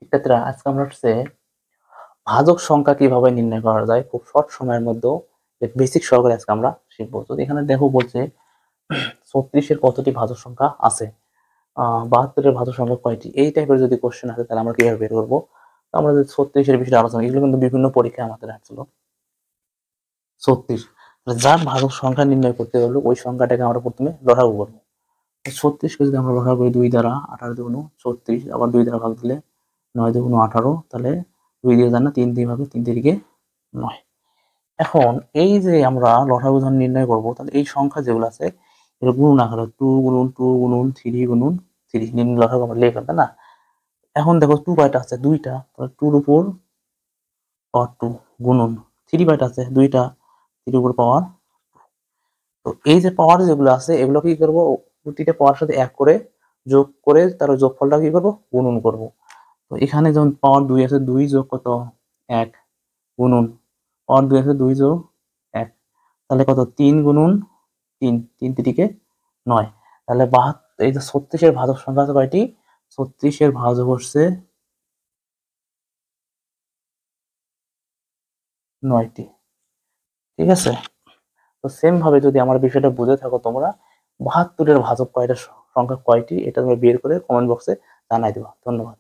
শিক্ষার্থীরা আজকে আমরা হচ্ছে ভাজক সংখ্যা কিভাবে নির্ণয় করা যায় খুব শর্ট সময়ের মধ্যে বেসিক সহকারে আজকে আমরা শিখবো। তো এখানে দেখো বলছে 36-এর কতটি ভাজক সংখ্যা আছে, 72-এর ভাজক সংখ্যা কয়টি, এই টাইপের যদি কোশ্চেন আসে তাহলে আমরা কিভাবে বের করবো। তো আমরা যদি 36-এর বিষয়ে আলোচনা, এগুলো কিন্তু বিভিন্ন পরীক্ষায় আমাদের আসছিল। 36 যার ভাজক সংখ্যা নির্ণয় করতে হলে ওই সংখ্যাটাকে আমরা প্রথমে লসাগু করবো। 36-কে যদি আমরা লসাগু করি 2 দ্বারা, 18 দুগুণ 36, আবার 2 দ্বারা ভাগ দিলে 9 দুগুণ 18, তাহলে 2 দিয়ে যায় না, 3 দিয়ে ভাগে, 3 তিরিকে 9। এখন এই যে আমরা লসাগু যখন নির্ণয় করবো, তাহলে এই সংখ্যা যেগুলো আছে এগুলো গুণন আকারে 2 গুণন 2 গুণন 3 গুণন 3 নির্ণয় লসাগু আমরা লিখলাম, তাই না? এখন দেখো 2 কয়টা আছে, 2টা, তাহলে 2 এর উপর পাওয়ার 2 গুণন 3 কয়টা আছে, 2টা, 3 এর উপর পাওয়ার। তো এই যে পাওয়ার যেগুলো আছে এগুলো কি করবো, প্রতিটা পাওয়ার সাথে এক করে যোগ করে তার যোগফলটা কি করবো, গুণন করব। তো এখানে যেমন পাওয়ার 2 আছে, 2 যোগ কত, 1 গুণন পাওয়ার 2 আছে, 2 যোগ 1, তাহলে কত, 3 গুণন 3, 3 তিরিকে 9। তাহলে 72, এই যে 36-এর ভাজক সংখ্যা আছে কয়টি, 36-এর ভাজক হচ্ছে 9টি। ঠিক আছে? তো সেম ভাবে যদি আমার বিষয়টা বুঝে থাকো তোমরা, 72-এর ভাজক কয়টা সংখ্যা কয়টি, এটা তুমি বের করে কমেন্ট বক্সে জানাই দিবা। ধন্যবাদ।